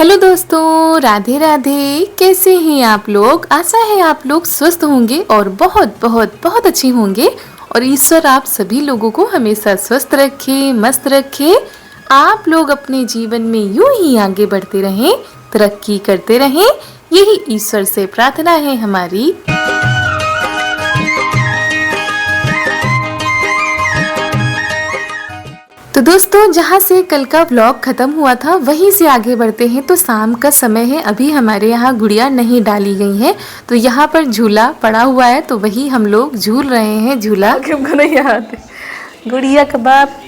Hello दोस्तों, राधे राधे। कैसे हैं आप लोग? आशा है आप लोग स्वस्थ होंगे और बहुत बहुत बहुत अच्छे होंगे। और ईश्वर आप सभी लोगों को हमेशा स्वस्थ रखे, मस्त रखे। आप लोग अपने जीवन में यूं ही आगे बढ़ते रहें, तरक्की करते रहें, यही ईश्वर से प्रार्थना है हमारी। तो दोस्तों, जहाँ से कल का व्लॉग खत्म हुआ था वहीं से आगे बढ़ते हैं। तो शाम का समय है, अभी हमारे यहाँ गुड़िया नहीं डाली गई है, तो यहाँ पर झूला पड़ा हुआ है, तो वही हम लोग झूल रहे हैं झूला। हमको नहीं याद गुड़िया का बाप,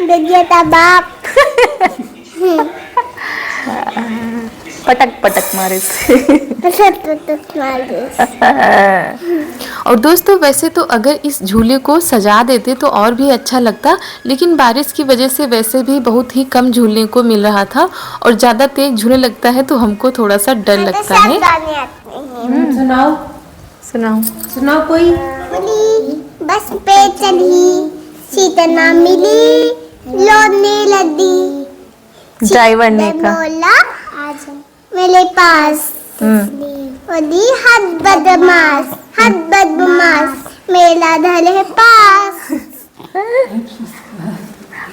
गुड़िया का बाप पटक पटक मारे से और दोस्तों, वैसे तो अगर इस झूले को सजा देते तो और भी अच्छा लगता, लेकिन बारिश की वजह से वैसे भी बहुत ही कम झूलने को मिल रहा था और ज़्यादा तेज झूलने लगता है तो हमको थोड़ा सा डर लगता है। सुनाओ सुनाओ सुनाओ कोई। बस पे चली, सीता ना मिली, लौटने लगी, ड्राइवर ने कहा बोला मेरे पास, बोली हद बदमाश मेला धरे पास।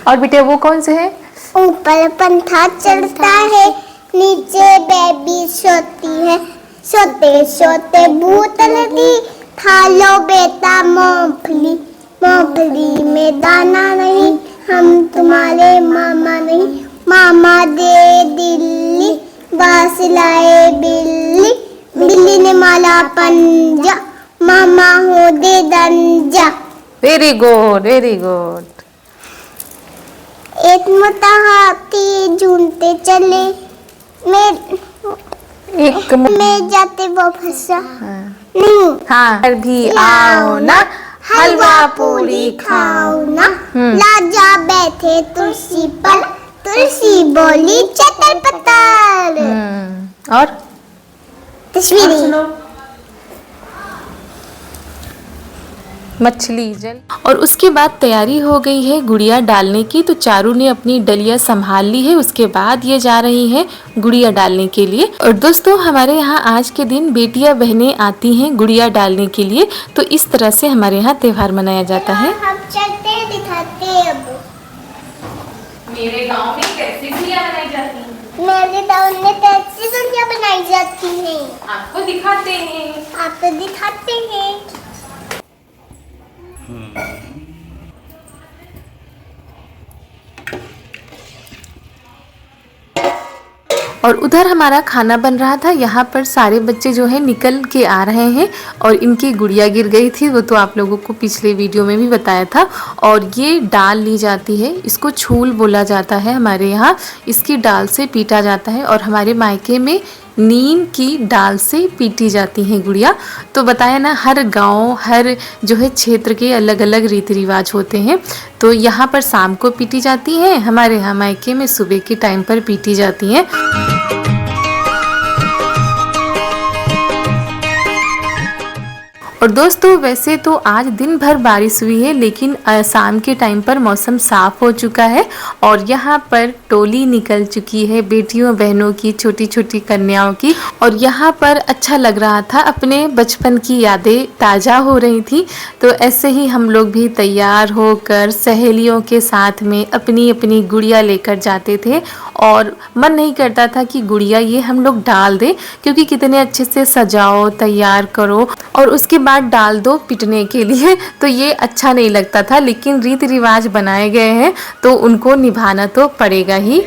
और बेटे वो कौन से है? ऊपर पंखा चलता है, नीचे बेबी सोती है, सोते सोते भूत लगी, खा लो बेटा मूंगफली, मूंगफली में दाना नहीं, हम तुम्हारे मामा नहीं, मामा दे दिल्ली, बास लाए बिल्ली, बिल्ली ने माला पंजा, मामा हो दे दंजा। Very good, very good. एक मोटा हाथी झूमते चले, मैं जाते वो फंसा नहीं। हाँ भी आओ ना, हलवा पूरी खाओ ना, राजा बैठे तुलसी पर, तुलसी बोली चतर पतर। और तस्वीरें मछली जल। और उसके बाद तैयारी हो गई है गुड़िया डालने की, तो चारू ने अपनी डलिया संभाल ली है। उसके बाद ये जा रही हैं गुड़िया डालने के लिए। और दोस्तों, हमारे यहाँ आज के दिन बेटियां बहनें आती हैं गुड़िया डालने के लिए, तो इस तरह से हमारे यहाँ त्योहार मनाया जाता है। हम चलते हैं, दिखाते हैं। अब मेरे गाँव में कैसी गुड़िया बनाई जाती है? मेरे गाँव में कैसी गुड़िया बनाई जाती है आपको दिखाते हैं। आपको दिखाते हैं। और उधर हमारा खाना बन रहा था। यहाँ पर सारे बच्चे जो है निकल के आ रहे हैं और इनकी गुड़िया गिर गई थी, वो तो आप लोगों को पिछले वीडियो में भी बताया था। और ये डाल ली जाती है, इसको छूल बोला जाता है हमारे यहाँ। इसकी डाल से पीटा जाता है और हमारे मायके में नीम की डाल से पीटी जाती हैं गुड़िया। तो बताया ना, हर गांव, हर जो है क्षेत्र के अलग अलग रीति रिवाज होते हैं। तो यहाँ पर शाम को पीटी जाती हैं, हमारे यहाँ मायके में सुबह के टाइम पर पीटी जाती हैं। और दोस्तों, वैसे तो आज दिन भर बारिश हुई है, लेकिन शाम के टाइम पर मौसम साफ हो चुका है और यहाँ पर टोली निकल चुकी है बेटियों बहनों की, छोटी छोटी कन्याओं की। और यहाँ पर अच्छा लग रहा था, अपने बचपन की यादें ताज़ा हो रही थी। तो ऐसे ही हम लोग भी तैयार होकर सहेलियों के साथ में अपनी अपनी गुड़िया लेकर जाते थे और मन नहीं करता था कि गुड़िया ये हम लोग डाल दें, क्योंकि कितने अच्छे से सजाओ, तैयार करो और उसके बाद डाल दो पिटने के लिए, तो ये अच्छा नहीं लगता था। लेकिन रीति रिवाज बनाए गए हैं तो उनको निभाना तो पड़ेगा ही।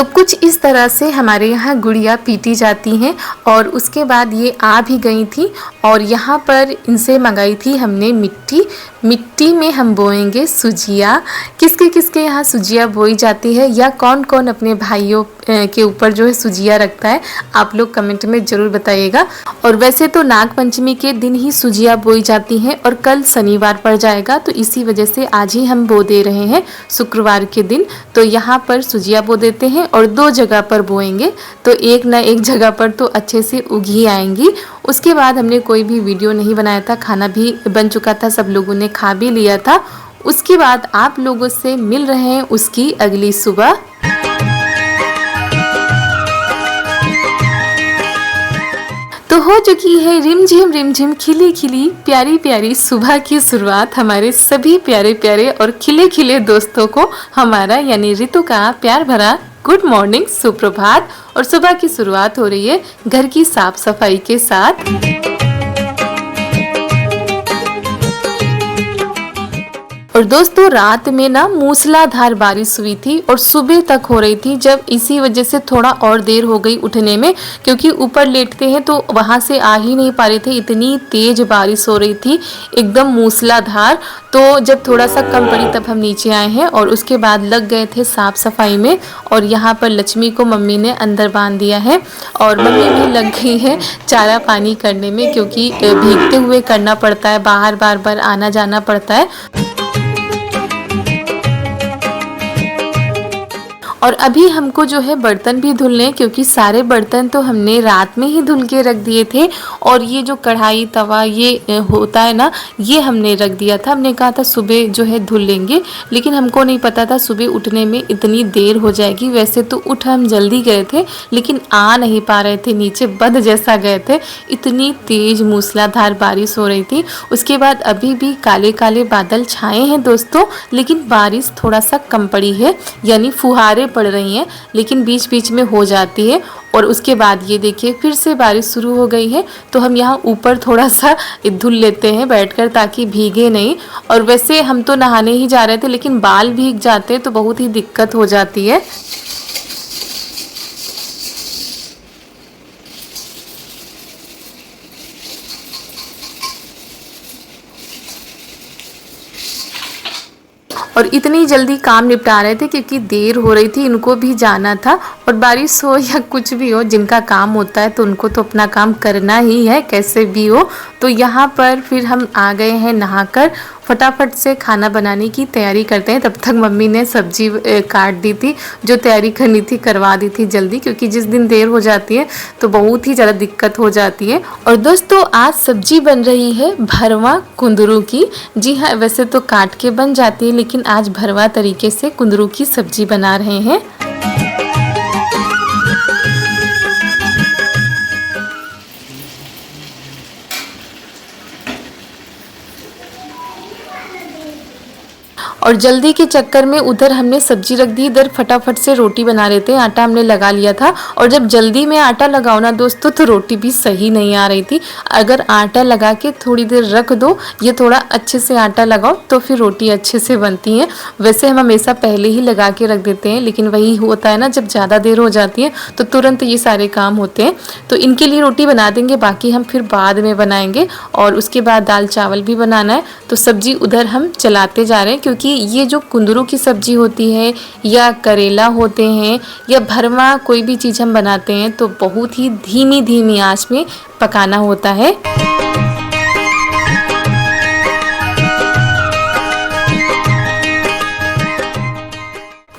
तो कुछ इस तरह से हमारे यहाँ गुड़िया पीटी जाती हैं और उसके बाद ये आ भी गई थी और यहाँ पर इनसे मंगाई थी हमने मिट्टी में हम बोएंगे सुजिया। किसके किसके यहाँ सुजिया बोई जाती है या कौन कौन अपने भाइयों के ऊपर जो है सुजिया रखता है, आप लोग कमेंट में ज़रूर बताइएगा। और वैसे तो नाग पंचमी के दिन ही सुजिया बोई जाती हैं और कल शनिवार पड़ जाएगा, तो इसी वजह से आज ही हम बो दे रहे हैं शुक्रवार के दिन। तो यहाँ पर सुजिया बो देते हैं और 2 जगह पर बोएंगे, तो एक ना एक जगह पर तो अच्छे से उगी आएंगी। उसके बाद हमने कोई भी वीडियो नहीं बनाया था, खाना भी बन चुका था, सब लोगों ने खा भी लिया था। उसके बाद आप लोगों से मिल रहे हैं उसकी अगली सुबह। तो हो चुकी है रिमझिम खिली खिली प्यारी प्यारी सुबह की शुरुआत हमारे सभी प्यारे प्यारे और खिले खिले दोस्तों को हमारा यानी ऋतु का प्यार भरा गुड मॉर्निंग, सुप्रभात। और सुबह की शुरुआत हो रही है घर की साफ सफाई के साथ। और दोस्तों रात में ना मूसलाधार बारिश हुई थी और सुबह तक हो रही थी, जब इसी वजह से थोड़ा और देर हो गई उठने में, क्योंकि ऊपर लेटते हैं तो वहां से आ ही नहीं पा रहे थे, इतनी तेज बारिश हो रही थी एकदम मूसलाधार। तो जब थोड़ा सा कम पड़ी तब हम नीचे आए हैं और उसके बाद लग गए थे साफ सफाई में। और यहाँ पर लक्ष्मी को मम्मी ने अंदर बांध दिया है और मम्मी भी लग गई है चारा पानी करने में, क्योंकि भीगते हुए करना पड़ता है, बाहर बार बार आना जाना पड़ता है। और अभी हमको जो है बर्तन भी धुलने, क्योंकि सारे बर्तन तो हमने रात में ही धुल के रख दिए थे। और ये जो कढ़ाई तवा ये होता है ना, ये हमने रख दिया था, हमने कहा था सुबह जो है धुल लेंगे, लेकिन हमको नहीं पता था सुबह उठने में इतनी देर हो जाएगी। वैसे तो उठ हम जल्दी गए थे, लेकिन आ नहीं पा रहे थे, नीचे बंद जैसा गए थे, इतनी तेज मूसलाधार बारिश हो रही थी। उसके बाद अभी भी काले काले बादल छाए हैं दोस्तों, लेकिन बारिश थोड़ा सा कम पड़ी है, यानी फुहारे पड़ रही हैं, लेकिन बीच बीच में हो जाती है। और उसके बाद ये देखिए फिर से बारिश शुरू हो गई है, तो हम यहाँ ऊपर थोड़ा सा धुल लेते हैं बैठकर, ताकि भीगे नहीं। और वैसे हम तो नहाने ही जा रहे थे, लेकिन बाल भीग जाते तो बहुत ही दिक्कत हो जाती है। और इतनी जल्दी काम निपटा रहे थे क्योंकि देर हो रही थी, इनको भी जाना था। और बारिश हो या कुछ भी हो, जिनका काम होता है तो उनको तो अपना काम करना ही है कैसे भी हो। तो यहाँ पर फिर हम आ गए हैं नहाकर, फटाफट से खाना बनाने की तैयारी करते हैं। तब तक मम्मी ने सब्जी काट दी थी, जो तैयारी करनी थी करवा दी थी जल्दी, क्योंकि जिस दिन देर हो जाती है तो बहुत ही ज़्यादा दिक्कत हो जाती है। और दोस्तों आज सब्जी बन रही है भरवा कुंदरू की। जी हाँ, वैसे तो काट के बन जाती है, लेकिन आज भरवा तरीके से कुंदरू की सब्जी बना रहे हैं। और जल्दी के चक्कर में उधर हमने सब्जी रख दी, इधर फटाफट से रोटी बना रहे थे, आटा हमने लगा लिया था। और जब जल्दी में आटा लगाओ ना दोस्तों, तो रोटी भी सही नहीं आ रही थी। अगर आटा लगा के थोड़ी देर रख दो, ये थोड़ा अच्छे से आटा लगाओ, तो फिर रोटी अच्छे से बनती है। वैसे हम हमेशा पहले ही लगा के रख देते हैं, लेकिन वही होता है ना, जब ज़्यादा देर हो जाती है तो तुरंत ये सारे काम होते हैं। तो इनके लिए रोटी बना देंगे, बाकी हम फिर बाद में बनाएंगे। और उसके बाद दाल चावल भी बनाना है, तो सब्जी उधर हम चलाते जा रहे हैं, क्योंकि ये जो कुंदरू की सब्जी होती है या करेला होते हैं या भरवा कोई भी चीज़ हम बनाते हैं तो बहुत ही धीमी धीमी आंच में पकाना होता है।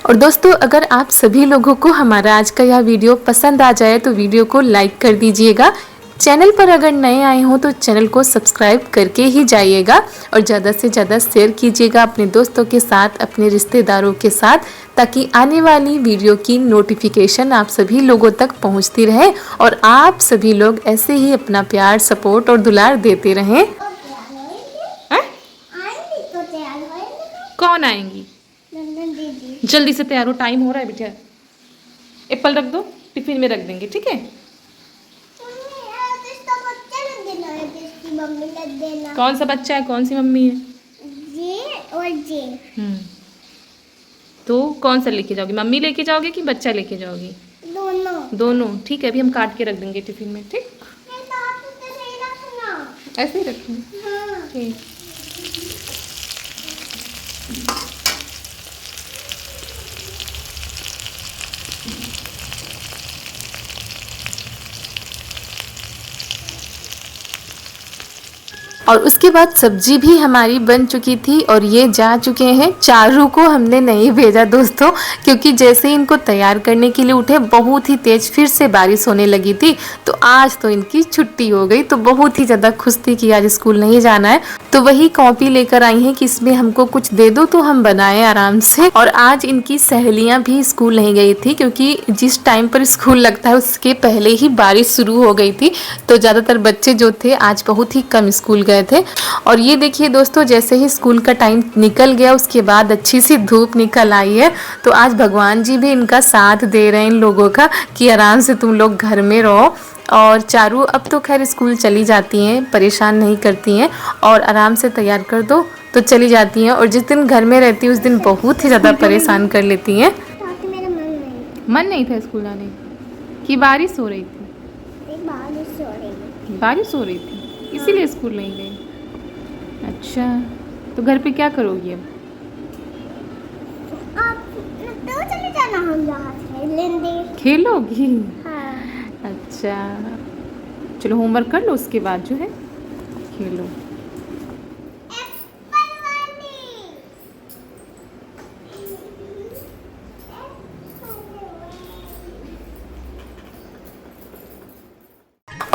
और दोस्तों अगर आप सभी लोगों को हमारा आज का यह वीडियो पसंद आ जाए तो वीडियो को लाइक कर दीजिएगा। चैनल पर अगर नए आए हों तो चैनल को सब्सक्राइब करके ही जाइएगा और ज़्यादा से ज़्यादा शेयर कीजिएगा अपने दोस्तों के साथ, अपने रिश्तेदारों के साथ, ताकि आने वाली वीडियो की नोटिफिकेशन आप सभी लोगों तक पहुंचती रहे और आप सभी लोग ऐसे ही अपना प्यार, सपोर्ट और दुलार देते रहें। कौन आएंगी? जल्दी से तैयार हो, टाइम हो रहा है बेटा। एप्पल रख दो, टिफिन में रख देंगे, ठीक है? कौन सा बच्चा है, कौन सी मम्मी है? जे और जे। तो कौन सा लेके जाओगी, मम्मी लेके जाओगे कि बच्चा लेके जाओगी? दोनों। दोनों, ठीक है। अभी हम काट के रख देंगे टिफिन में, ठीक? ये दांत से नहीं रखना। ऐसे ही रखेंगे, हाँ। ठीक। और उसके बाद सब्जी भी हमारी बन चुकी थी और ये जा चुके हैं। चारू को हमने नहीं भेजा दोस्तों, क्योंकि जैसे ही इनको तैयार करने के लिए उठे बहुत ही तेज फिर से बारिश होने लगी थी। तो आज तो इनकी छुट्टी हो गई, तो बहुत ही ज़्यादा खुश थी कि आज स्कूल नहीं जाना है। तो वही कॉपी लेकर आई हैं कि इसमें हमको कुछ दे दो तो हम बनाए आराम से। और आज इनकी सहेलियाँ भी स्कूल नहीं गई थी, क्योंकि जिस टाइम पर स्कूल लगता है उसके पहले ही बारिश शुरू हो गई थी। तो ज़्यादातर बच्चे जो थे आज बहुत ही कम स्कूल गए थे। और ये देखिए दोस्तों, जैसे ही स्कूल का टाइम निकल गया उसके बाद अच्छी सी धूप निकल आई है। तो आज भगवान जी भी इनका साथ दे रहे हैं इन लोगों का कि आराम से तुम लोग घर में रहो। और चारू अब तो खैर स्कूल चली जाती हैं, परेशान नहीं करती हैं और आराम से तैयार कर दो तो चली जाती हैं। और जिस दिन घर में रहती है उस दिन बहुत ही ज़्यादा परेशान कर लेती हैं। मेरा मन नहीं था स्कूल आने की, बारिश हो रही थी। बारिश हो रही थी इसीलिए स्कूल नहीं गई। अच्छा, तो घर पे क्या करोगी अब? आप तो चले जाना, हम यहाँ खेलेंगे। खेलोगी? हाँ। अच्छा, चलो होमवर्क कर लो, उसके बाद जो है खेलो।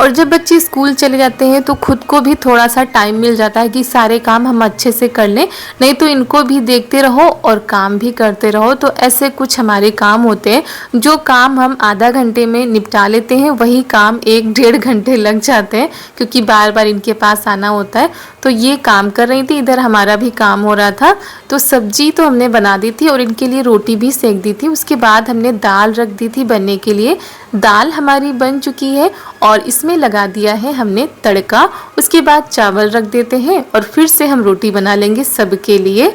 और जब बच्चे स्कूल चले जाते हैं तो खुद को भी थोड़ा सा टाइम मिल जाता है कि सारे काम हम अच्छे से कर लें, नहीं तो इनको भी देखते रहो और काम भी करते रहो। तो ऐसे कुछ हमारे काम होते हैं जो काम हम आधा घंटे में निपटा लेते हैं, वही काम 1-1.5 घंटे लग जाते हैं, क्योंकि बार बार इनके पास आना होता है। तो ये काम कर रही थी, इधर हमारा भी काम हो रहा था। तो सब्जी तो हमने बना दी थी और इनके लिए रोटी भी सेक दी थी। उसके बाद हमने दाल रख दी थी बनने के लिए। दाल हमारी बन चुकी है और इसमें लगा दिया है हमने तड़का। उसके बाद चावल रख देते हैं और फिर से हम रोटी बना लेंगे सबके लिए।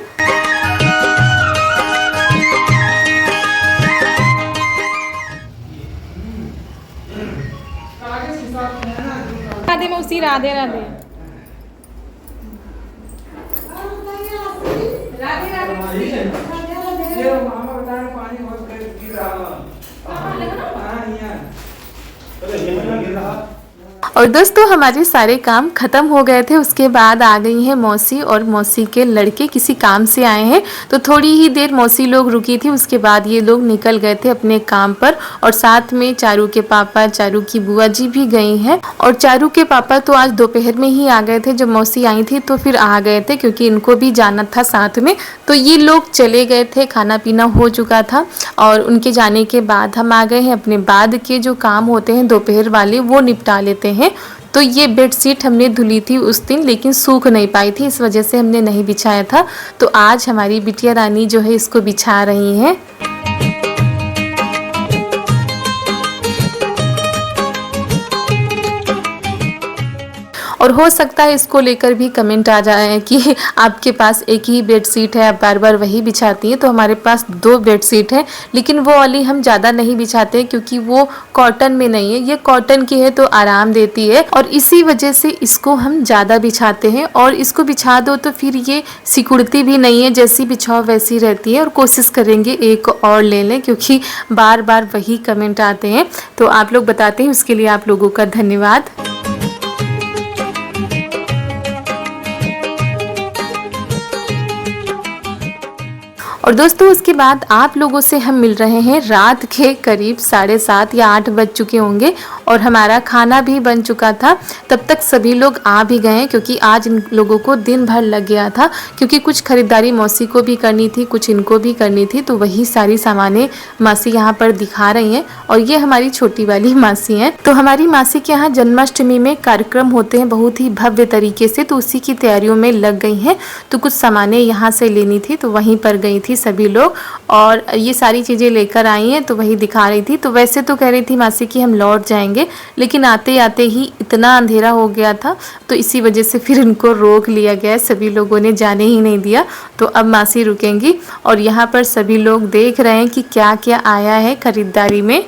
राधे मौसी, राधे राधे। और दोस्तों हमारे सारे काम ख़त्म हो गए थे। उसके बाद आ गई हैं मौसी और मौसी के लड़के किसी काम से आए हैं, तो थोड़ी ही देर मौसी लोग रुकी थी। उसके बाद ये लोग निकल गए थे अपने काम पर। और साथ में चारू के पापा, चारू की बुआ जी भी गई हैं। और चारू के पापा तो आज दोपहर में ही आ गए थे, जब मौसी आई थी तो फिर आ गए थे, क्योंकि इनको भी जाना था साथ में। तो ये लोग चले गए थे, खाना पीना हो चुका था और उनके जाने के बाद हम आ गए हैं। अपने बाद के जो काम होते हैं दोपहर वाले वो निपटा लेते हैं। तो ये बेडशीट हमने धुली थी उस दिन, लेकिन सूख नहीं पाई थी, इस वजह से हमने नहीं बिछाया था। तो आज हमारी बिटिया रानी जो है इसको बिछा रही हैं। और हो सकता है इसको लेकर भी कमेंट आ जाए कि आपके पास एक ही बेडशीट है, आप बार बार वही बिछाती हैं। तो हमारे पास 2 बेडशीट है, लेकिन वो वाली हम ज़्यादा नहीं बिछाते क्योंकि वो कॉटन में नहीं है, ये कॉटन की है तो आराम देती है। और इसी वजह से इसको हम ज़्यादा बिछाते हैं। और इसको बिछा दो तो फिर ये सिकुड़ती भी नहीं है, जैसी बिछाओ वैसी रहती है। और कोशिश करेंगे एक और ले लें, क्योंकि बार बार वही कमेंट आते हैं। तो आप लोग बताते हैं, उसके लिए आप लोगों का धन्यवाद। और दोस्तों उसके बाद आप लोगों से हम मिल रहे हैं रात के करीब 7:30 या 8 बज चुके होंगे। और हमारा खाना भी बन चुका था। तब तक सभी लोग आ भी गए हैं, क्योंकि आज इन लोगों को दिन भर लग गया था, क्योंकि कुछ खरीदारी मौसी को भी करनी थी, कुछ इनको भी करनी थी। तो वही सारी सामानें मासी यहाँ पर दिखा रही हैं। और ये हमारी छोटी वाली मासी हैं। तो हमारी मासी के यहाँ जन्माष्टमी में कार्यक्रम होते हैं बहुत ही भव्य तरीके से, तो उसी की तैयारियों में लग गई हैं। तो कुछ सामानें यहाँ से लेनी थी तो वहीं पर गई थी थी सभी लोग और ये सारी चीज़ें लेकर आई हैं, तो वही दिखा रही थी। तो वैसे तो कह रही थी मासी कि हम लौट जाएंगे, लेकिन आते आते ही इतना अंधेरा हो गया था, तो इसी वजह से फिर इनको रोक लिया गया, सभी लोगों ने जाने ही नहीं दिया। तो अब मासी रुकेंगी और यहाँ पर सभी लोग देख रहे हैं कि क्या क्या आया है खरीदारी में।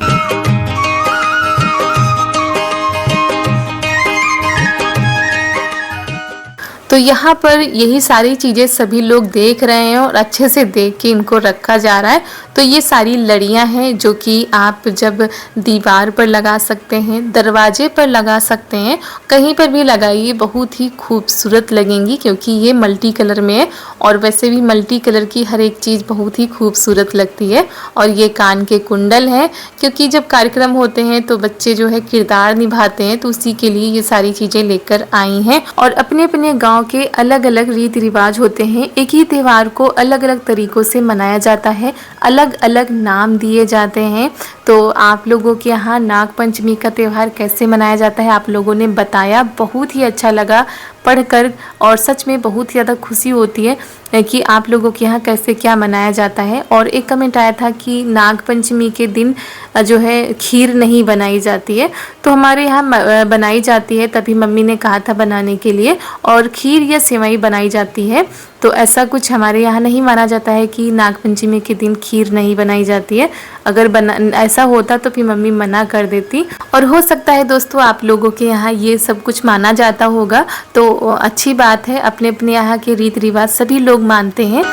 तो यहाँ पर यही सारी चीज़ें सभी लोग देख रहे हैं और अच्छे से देख के इनको रखा जा रहा है। तो ये सारी लड़ियाँ हैं जो कि आप जब दीवार पर लगा सकते हैं, दरवाजे पर लगा सकते हैं, कहीं पर भी लगाइए, बहुत ही खूबसूरत लगेंगी क्योंकि ये मल्टी कलर में है और वैसे भी मल्टी कलर की हर एक चीज़ बहुत ही खूबसूरत लगती है। और ये कान के कुंडल हैं क्योंकि जब कार्यक्रम होते हैं तो बच्चे जो है किरदार निभाते हैं, तो उसी के लिए ये सारी चीज़ें लेकर आई हैं। और अपने अपने गाँव के अलग अलग रीति रिवाज होते हैं, एक ही त्यौहार को अलग अलग तरीक़ों से मनाया जाता है, अलग अलग नाम दिए जाते हैं। तो आप लोगों के यहाँ नाग पंचमी का त्यौहार कैसे मनाया जाता है आप लोगों ने बताया, बहुत ही अच्छा लगा पढ़कर और सच में बहुत ज़्यादा खुशी होती है कि आप लोगों के यहाँ कैसे क्या मनाया जाता है। और एक कमेंट आया था कि नाग पंचमी के दिन जो है खीर नहीं बनाई जाती है, तो हमारे यहाँ बनाई जाती है, तभी मम्मी ने कहा था बनाने के लिए, और खीर या सेवई बनाई जाती है। तो ऐसा कुछ हमारे यहाँ नहीं माना जाता है कि नाग पंचमी के दिन खीर नहीं बनाई जाती है। अगर ऐसा होता तो फिर मम्मी मना कर देती। और हो सकता है दोस्तों आप लोगों के यहाँ ये सब कुछ माना जाता होगा, तो अच्छी बात है, अपने अपने यहाँ के रीति रिवाज सभी लोग मानते हैं।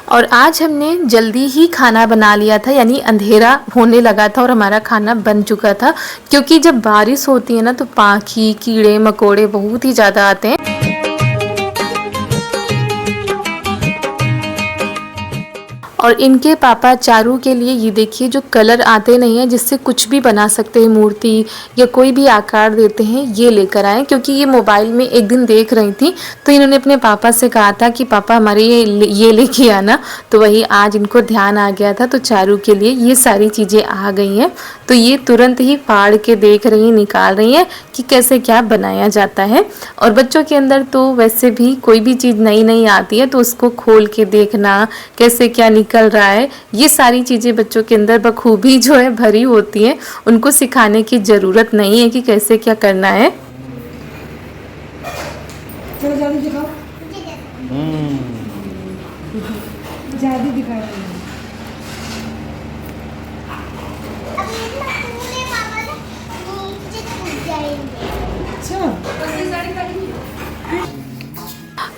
और आज हमने जल्दी ही खाना बना लिया था, यानी अंधेरा होने लगा था और हमारा खाना बन चुका था, क्योंकि जब बारिश होती है ना तो पाखी कीड़े मकोड़े बहुत ही ज़्यादा आते हैं। और इनके पापा चारू के लिए ये देखिए जो कलर आते नहीं हैं जिससे कुछ भी बना सकते हैं, मूर्ति या कोई भी आकार देते हैं, ये लेकर आए, क्योंकि ये मोबाइल में एक दिन देख रही थी तो इन्होंने अपने पापा से कहा था कि पापा हमारे ये लेके आना, तो वही आज इनको ध्यान आ गया था, तो चारू के लिए ये सारी चीज़ें आ गई हैं। तो ये तुरंत ही फाड़ के देख रही हैं, निकाल रही हैं कि कैसे क्या बनाया जाता है। और बच्चों के अंदर तो वैसे भी कोई भी चीज़ नई नई आती है तो उसको खोल के देखना, कैसे क्या निकल रहा है, ये सारी चीज़ें बच्चों के अंदर बखूबी जो है भरी होती हैं, उनको सिखाने की ज़रूरत नहीं है कि कैसे क्या करना है। चलो जादू दिखाओ, जादू दिखाओ।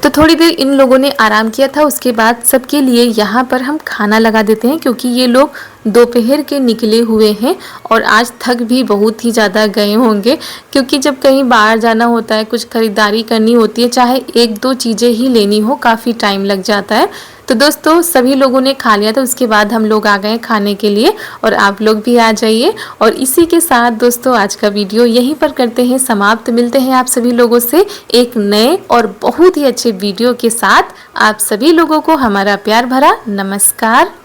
तो थोड़ी देर इन लोगों ने आराम किया था, उसके बाद सबके लिए यहाँ पर हम खाना लगा देते हैं, क्योंकि ये लोग दोपहर के निकले हुए हैं और आज थक भी बहुत ही ज़्यादा गए होंगे, क्योंकि जब कहीं बाहर जाना होता है, कुछ खरीदारी करनी होती है, चाहे एक दो चीज़ें ही लेनी हो, काफ़ी टाइम लग जाता है। तो दोस्तों सभी लोगों ने खा लिया था, उसके बाद हम लोग आ गए खाने के लिए और आप लोग भी आ जाइए। और इसी के साथ दोस्तों आज का वीडियो यहीं पर करते हैं समाप्त। मिलते हैं आप सभी लोगों से एक नए और बहुत ही अच्छे वीडियो के साथ। आप सभी लोगों को हमारा प्यार भरा नमस्कार।